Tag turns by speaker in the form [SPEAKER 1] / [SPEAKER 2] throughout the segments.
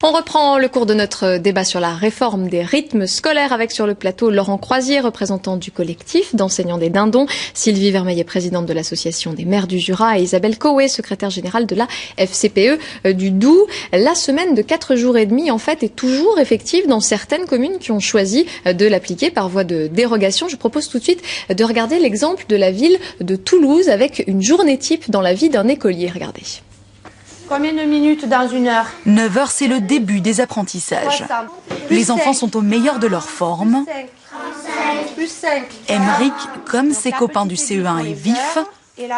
[SPEAKER 1] On reprend le cours de notre débat sur la réforme des rythmes scolaires avec sur le plateau Laurent Croisier, représentant du collectif d'enseignants des Dindons, Sylvie Vermeillet, présidente de l'association des maires du Jura et Isabelle Cauet, secrétaire générale de la FCPE du Doubs. La semaine de 4 jours et demi, en fait, est toujours effective dans certaines communes qui ont choisi de l'appliquer par voie de dérogation. Je propose tout de suite de regarder l'exemple de la ville de Toulouse avec une journée type dans la vie d'un écolier. Regardez.
[SPEAKER 2] Combien de minutes dans une heure?
[SPEAKER 3] 9 heures, c'est le début des apprentissages. Les enfants sont au meilleur de leur forme. Emeric, comme ses copains du CE1, est vif.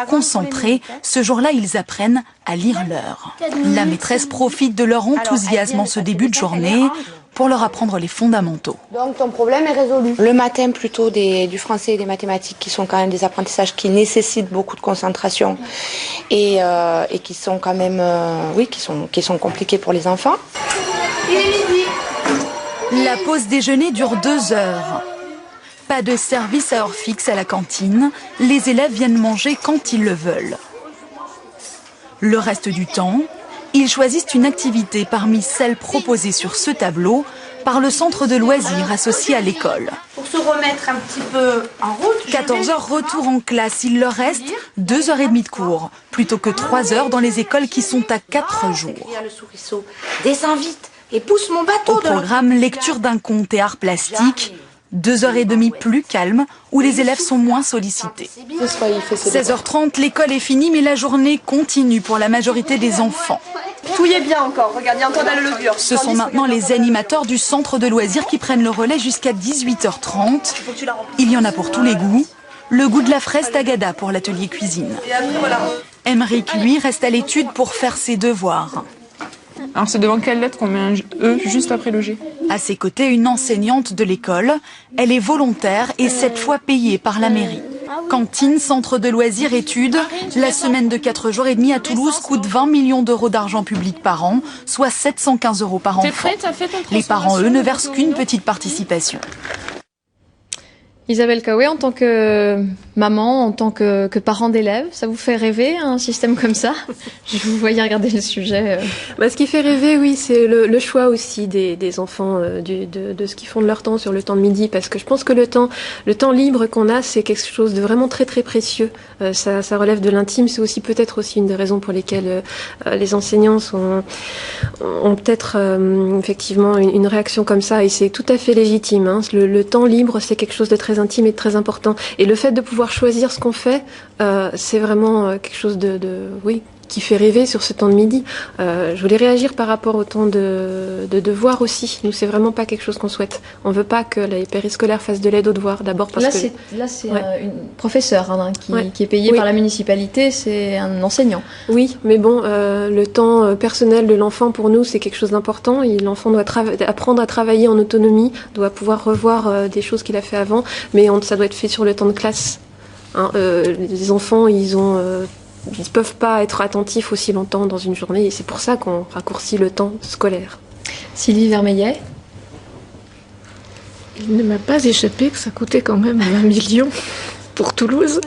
[SPEAKER 3] Concentrés, ce jour-là, ils apprennent à lire l'heure. La maîtresse profite de leur enthousiasme en ce début de journée pour leur apprendre les fondamentaux.
[SPEAKER 2] Donc ton problème est résolu. Le matin, plutôt du français et des mathématiques, qui sont quand même des apprentissages qui nécessitent beaucoup de concentration et qui sont quand même, qui sont compliqués pour les enfants. Il est midi.
[SPEAKER 3] La pause déjeuner dure 2 heures. Pas de service à heure fixe à la cantine. Les élèves viennent manger quand ils le veulent. Le reste du temps, ils choisissent une activité parmi celles proposées sur ce tableau par le centre de loisirs associé à l'école.
[SPEAKER 2] Pour se remettre un petit peu en route.
[SPEAKER 3] 14 heures retour en classe, il leur reste 2h30 de cours, plutôt que 3 heures dans les écoles qui sont à 4 jours.
[SPEAKER 2] Le souriceau. Descends vite et pousse mon bateau.
[SPEAKER 3] Au programme, lecture d'un conte et art plastique. 2h30 plus calme, où les élèves sont moins sollicités. 16h30, l'école est finie, mais la journée continue pour la majorité des enfants.
[SPEAKER 2] Tout y est bien encore, regarde, il y a encore de la levure.
[SPEAKER 3] Ce sont maintenant les animateurs du centre de loisirs qui prennent le relais jusqu'à 18h30. Il y en a pour tous les goûts. Le goût de la fraise tagada pour l'atelier cuisine. Emeric, lui, reste à l'étude pour faire ses devoirs.
[SPEAKER 4] Alors c'est devant quelle lettre qu'on met un E juste après le G?
[SPEAKER 3] À ses côtés, une enseignante de l'école. Elle est volontaire et cette fois payée par la mairie. Cantine, centre de loisirs, études. La semaine de 4 jours et demi à Toulouse coûte 20 millions d'euros d'argent public par an, soit 715 € par enfant. Les parents, eux, ne versent qu'une petite participation.
[SPEAKER 1] Isabelle Cauet, en tant que maman, en tant que parent d'élèves, ça vous fait rêver un système comme ça? Je vous voyais regarder le sujet.
[SPEAKER 5] Ce qui fait rêver, oui, c'est le choix aussi des enfants de ce qu'ils font de leur temps sur le temps de midi, parce que je pense que le temps libre qu'on a, c'est quelque chose de vraiment très très précieux. Ça relève de l'intime, c'est aussi peut-être aussi une des raisons pour lesquelles les enseignants ont peut-être effectivement une réaction comme ça, et c'est tout à fait légitime. Hein. Le temps libre, c'est quelque chose de très intime et de très important. Et le fait de pouvoir choisir ce qu'on fait, c'est vraiment quelque chose oui, qui fait rêver sur ce temps de midi. Je voulais réagir par rapport au temps de devoirs aussi. Nous, c'est vraiment pas quelque chose qu'on souhaite. On veut pas que les périscolaires fassent de l'aide aux devoirs. D'abord parce que...
[SPEAKER 1] Là, c'est une professeure qui est payée par la municipalité, c'est un enseignant.
[SPEAKER 5] Oui, mais bon, le temps personnel de l'enfant, pour nous, c'est quelque chose d'important. L'enfant doit apprendre à travailler en autonomie, doit pouvoir revoir des choses qu'il a fait avant, mais ça doit être fait sur le temps de classe. Hein, les enfants, ils ne peuvent pas être attentifs aussi longtemps dans une journée, et c'est pour ça qu'on raccourcit le temps scolaire.
[SPEAKER 1] Sylvie Vermeillet.
[SPEAKER 6] Il ne m'a pas échappé que ça coûtait quand même 20 millions pour Toulouse.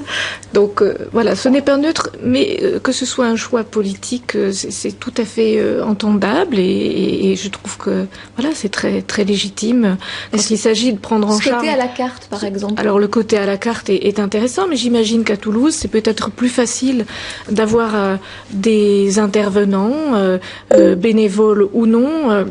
[SPEAKER 6] Donc voilà, ce n'est pas neutre, mais que ce soit un choix politique, c'est tout à fait entendable, et je trouve que voilà, c'est très très légitime quand il s'agit de prendre en charge.
[SPEAKER 1] Le côté à la carte, par exemple.
[SPEAKER 6] Alors le côté à la carte est intéressant, mais j'imagine qu'à Toulouse, c'est peut-être plus facile d'avoir des intervenants, bénévoles ou non,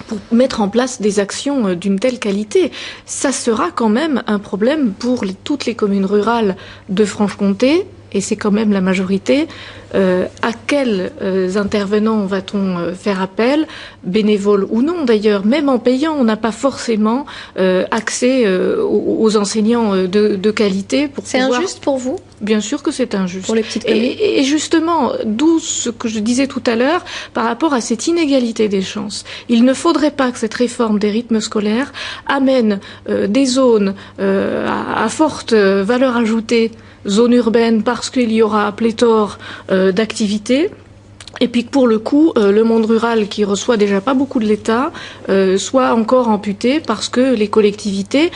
[SPEAKER 6] pour mettre en place des actions d'une telle qualité. Ça sera quand même un problème pour toutes les communes rurales de Franche-Comté, et c'est quand même la majorité. À quels intervenants va-t-on faire appel, bénévoles ou non d'ailleurs? Même en payant, on n'a pas forcément accès aux enseignants de qualité.
[SPEAKER 1] C'est injuste pour vous?
[SPEAKER 6] Bien sûr que c'est injuste.
[SPEAKER 1] Pour les petites communes.
[SPEAKER 6] Et justement, d'où ce que je disais tout à l'heure par rapport à cette inégalité des chances. Il ne faudrait pas que cette réforme des rythmes scolaires amène des zones à forte valeur ajoutée, zone urbaine, parce qu'il y aura pléthore d'activités, et puis que pour le coup, le monde rural, qui reçoit déjà pas beaucoup de l'État, soit encore amputé parce que les collectivités,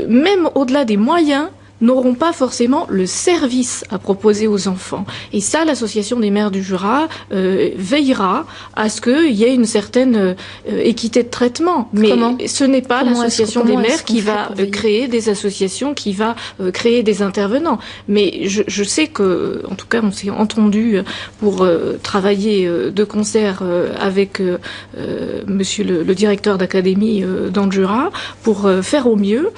[SPEAKER 6] même au-delà des moyens, n'auront pas forcément le service à proposer aux enfants. Et ça, l'Association des maires du Jura veillera à ce qu'il y ait une certaine équité de traitement. Mais ce n'est pas l'Association des maires qui va créer des associations, qui va créer des intervenants. Mais je sais que, en tout cas, on s'est entendu pour travailler de concert avec monsieur le directeur d'académie dans le Jura pour faire au mieux.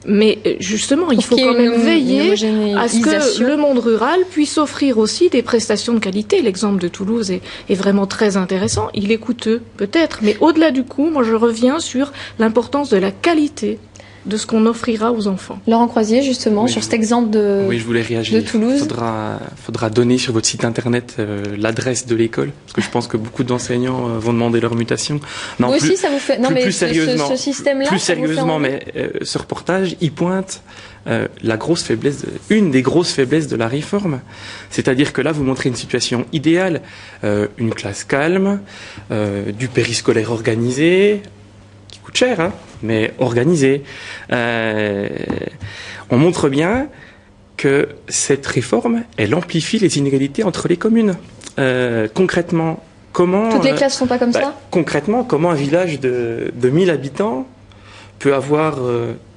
[SPEAKER 6] Mais justement, il faut quand même veiller à ce que le monde rural puisse offrir aussi des prestations de qualité. L'exemple de Toulouse est vraiment très intéressant. Il est coûteux, peut-être, mais au-delà du coût, moi je reviens sur l'importance de la qualité de ce qu'on offrira aux enfants.
[SPEAKER 1] Laurent Croisier, justement, sur cet exemple
[SPEAKER 7] je voulais réagir.
[SPEAKER 1] De Toulouse.
[SPEAKER 7] Faudra donner sur votre site internet l'adresse de l'école, parce que je pense que beaucoup d'enseignants vont demander leur mutation.
[SPEAKER 1] Non, vous aussi, ça vous fait... Non, mais
[SPEAKER 7] sérieusement,
[SPEAKER 1] ce système-là,
[SPEAKER 7] plus sérieusement, mais ce reportage, il pointe une des grosses faiblesses de la réforme. C'est-à-dire que là, vous montrez une situation idéale, une classe calme, du périscolaire organisé, qui coûte cher, hein, mais organisé. On montre bien que cette réforme, elle amplifie les inégalités entre les communes. Concrètement, comment...
[SPEAKER 1] Toutes les classes ne sont pas comme ça ?
[SPEAKER 7] Concrètement, comment un village de 1000 habitants peut avoir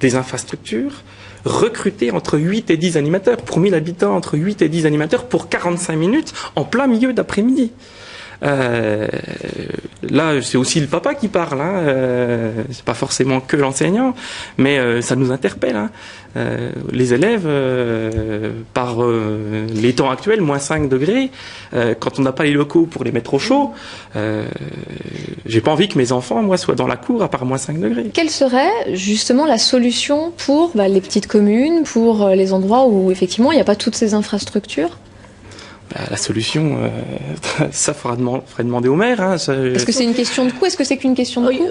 [SPEAKER 7] des infrastructures, recruter entre 8 et 10 animateurs, pour 1000 habitants, entre 8 et 10 animateurs, pour 45 minutes, en plein milieu d'après-midi. Là, c'est aussi le papa qui parle, hein. C'est pas forcément que l'enseignant, mais ça nous interpelle, hein. Les élèves, par les temps actuels, moins 5 degrés, quand on n'a pas les locaux pour les mettre au chaud, j'ai pas envie que mes enfants, moi, soient dans la cour à part moins 5 degrés.
[SPEAKER 1] Quelle serait justement la solution pour les petites communes, pour les endroits où effectivement il n'y a pas toutes ces infrastructures ?
[SPEAKER 7] La solution, ça faudrait demander au maire. Hein,
[SPEAKER 1] Est-ce que c'est une question de coût ? Est-ce que c'est qu'une question de coût ?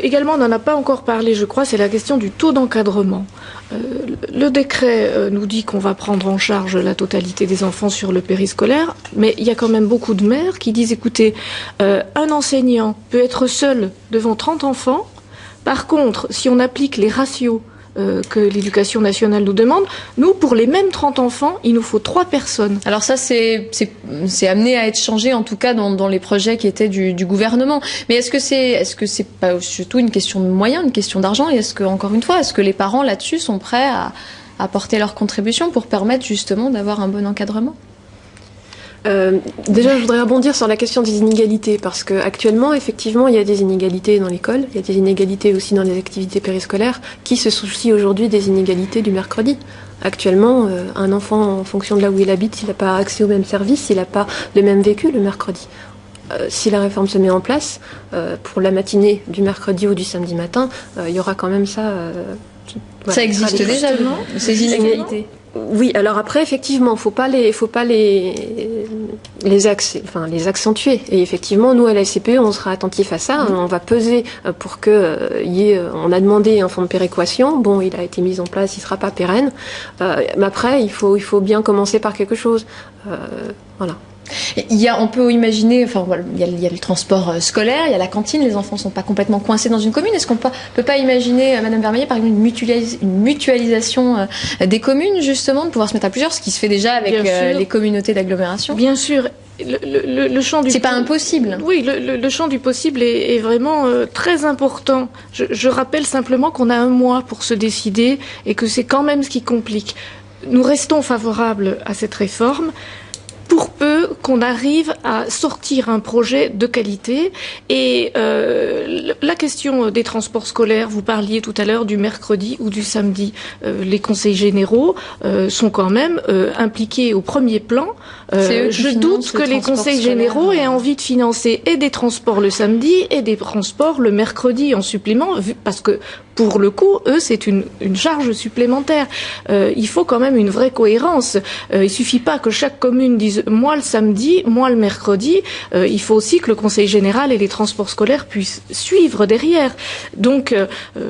[SPEAKER 6] Également, on n'en a pas encore parlé, je crois, c'est la question du taux d'encadrement. Le décret nous dit qu'on va prendre en charge la totalité des enfants sur le périscolaire, mais il y a quand même beaucoup de maires qui disent, écoutez, un enseignant peut être seul devant 30 enfants. Par contre, si on applique les ratios que l'éducation nationale nous demande, nous, pour les mêmes 30 enfants, il nous faut 3 personnes.
[SPEAKER 1] Alors ça, c'est amené à être changé, en tout cas dans les projets qui étaient du gouvernement. Mais est-ce que c'est pas surtout une question de moyens, une question d'argent ? Et est-ce que, encore une fois, est-ce que les parents là-dessus sont prêts à apporter leur contribution pour permettre justement d'avoir un bon encadrement ?
[SPEAKER 5] Déjà, je voudrais rebondir sur la question des inégalités, parce que actuellement, effectivement, il y a des inégalités dans l'école, il y a des inégalités aussi dans les activités périscolaires. Qui se soucie aujourd'hui des inégalités du mercredi ? Actuellement, un enfant, en fonction de là où il habite, s'il n'a pas accès au même service, s'il n'a pas le même vécu le mercredi. Si la réforme se met en place, pour la matinée du mercredi ou du samedi matin, il y aura quand même ça.
[SPEAKER 1] Ça existe déjà, ces inégalités.
[SPEAKER 5] Oui, alors après, effectivement, faut pas les accentuer. Et effectivement, nous, à la SCPE, on sera attentif à ça. On va peser pour on a demandé un fonds de péréquation. Bon, il a été mis en place, il sera pas pérenne. Mais après, il faut bien commencer par quelque chose. Voilà.
[SPEAKER 1] On peut imaginer, il y a le transport scolaire, il y a la cantine, les enfants sont pas complètement coincés dans une commune. Est-ce qu'on peut pas imaginer, Madame Vermeillet, par exemple, une mutualisation des communes, justement, de pouvoir se mettre à plusieurs, ce qui se fait déjà avec les communautés d'agglomération ?
[SPEAKER 6] Bien sûr. Le champ du...
[SPEAKER 1] C'est pas impossible.
[SPEAKER 6] Oui, le champ du possible est vraiment très important. Je rappelle simplement qu'on a 1 mois pour se décider et que c'est quand même ce qui complique. Nous restons favorables à cette réforme, pour peu qu'on arrive à sortir un projet de qualité. Et la question des transports scolaires, vous parliez tout à l'heure du mercredi ou du samedi. Les conseils généraux sont quand même impliqués au premier plan. Je doute que les conseils généraux aient envie de financer et des transports le samedi et des transports le mercredi en supplément, parce que pour le coup, eux, c'est une charge supplémentaire. Il faut quand même une vraie cohérence. Il suffit pas que chaque commune dise « moi le samedi, moi le mercredi ». Il faut aussi que le Conseil général et les transports scolaires puissent suivre derrière. Donc,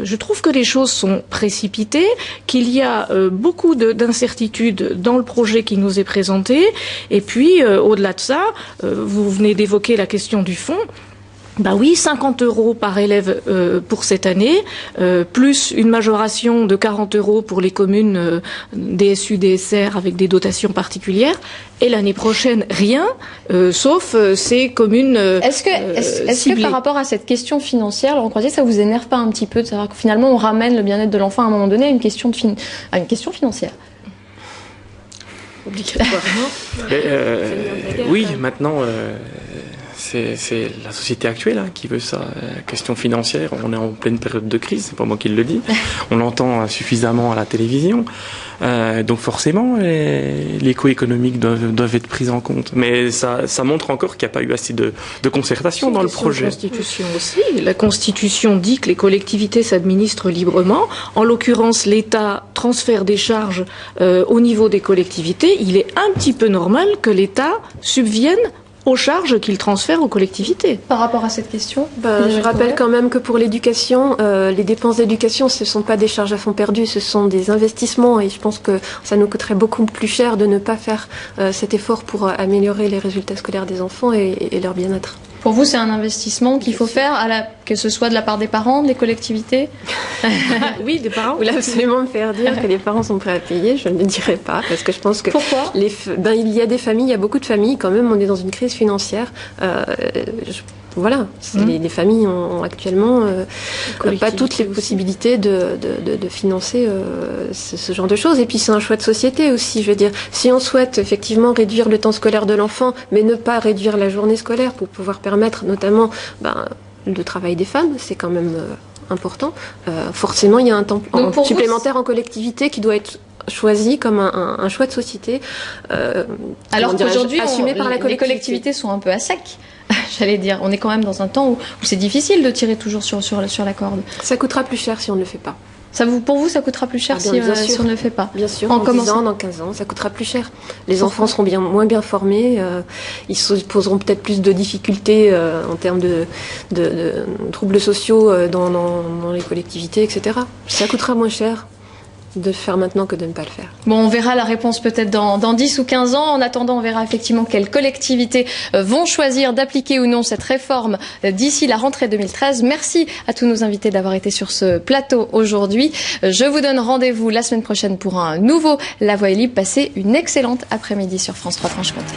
[SPEAKER 6] je trouve que les choses sont précipitées, qu'il y a beaucoup d'incertitudes dans le projet qui nous est présenté. Et puis, au-delà de ça, vous venez d'évoquer la question du fond. Bah oui, 50 € par élève pour cette année, plus une majoration de 40 € pour les communes DSU, DSR avec des dotations particulières. Et l'année prochaine, rien, sauf ces communes
[SPEAKER 1] Est-ce que par rapport à cette question financière, Laurent Croisier, ça vous énerve pas un petit peu de savoir que finalement on ramène le bien-être de l'enfant à un moment donné à une question financière?
[SPEAKER 6] Obligatoirement.
[SPEAKER 7] Oui, maintenant, c'est la société actuelle qui veut ça. Question financière, on est en pleine période de crise, c'est pas moi qui le dis. On l'entend suffisamment à la télévision. Donc forcément, les coûts économiques doivent être pris en compte. Mais ça montre encore qu'il n'y a pas eu assez de concertation dans le projet.
[SPEAKER 6] La Constitution aussi. La Constitution dit que les collectivités s'administrent librement. En l'occurrence, l'État transfère des charges au niveau des collectivités. Il est un petit peu normal que l'État subvienne aux charges qu'il transfère aux collectivités.
[SPEAKER 1] Par rapport à cette question,
[SPEAKER 5] je rappelle quand même que pour l'éducation, les dépenses d'éducation, ce ne sont pas des charges à fonds perdus, ce sont des investissements et je pense que ça nous coûterait beaucoup plus cher de ne pas faire cet effort pour améliorer les résultats scolaires des enfants et leur bien-être.
[SPEAKER 1] Pour vous, c'est un investissement qu'il faut faire, que ce soit de la part des parents, des collectivités?
[SPEAKER 6] Oui, des parents.
[SPEAKER 5] Vous voulez absolument me faire dire que les parents sont prêts à payer, je ne le dirai pas, parce que je pense que...
[SPEAKER 1] Pourquoi?
[SPEAKER 5] Il y a des familles, il y a beaucoup de familles, quand même, on est dans une crise financière. Voilà, les familles ont actuellement pas toutes les possibilités de financer ce genre de choses. Et puis c'est un choix de société aussi, je veux dire. Si on souhaite effectivement réduire le temps scolaire de l'enfant, mais ne pas réduire la journée scolaire pour pouvoir permettre notamment le travail des femmes, c'est quand même important. Forcément, il y a un temps supplémentaire en collectivité qui doit être choisi comme un choix de société.
[SPEAKER 1] Alors qu'aujourd'hui,
[SPEAKER 5] assumé par la
[SPEAKER 1] les collectivités sont un peu à sec. J'allais dire, on est quand même dans un temps où c'est difficile de tirer toujours sur la corde.
[SPEAKER 5] Ça coûtera plus cher si on ne le fait pas.
[SPEAKER 1] Pour vous, ça coûtera plus cher si on ne le fait pas?
[SPEAKER 5] Bien sûr, dans 10 ans, dans 15 ans, ça coûtera plus cher. Les enfants seront moins bien formés, ils se poseront peut-être plus de difficultés en termes de troubles sociaux dans les collectivités, etc. Ça coûtera moins cher de le faire maintenant que de ne pas le faire.
[SPEAKER 1] Bon, on verra la réponse peut-être dans 10 ou 15 ans. En attendant, on verra effectivement quelles collectivités vont choisir d'appliquer ou non cette réforme d'ici la rentrée 2013. Merci à tous nos invités d'avoir été sur ce plateau aujourd'hui. Je vous donne rendez-vous la semaine prochaine pour un nouveau La Voix est libre. Passez une excellente après-midi sur France 3 Franche-Comté.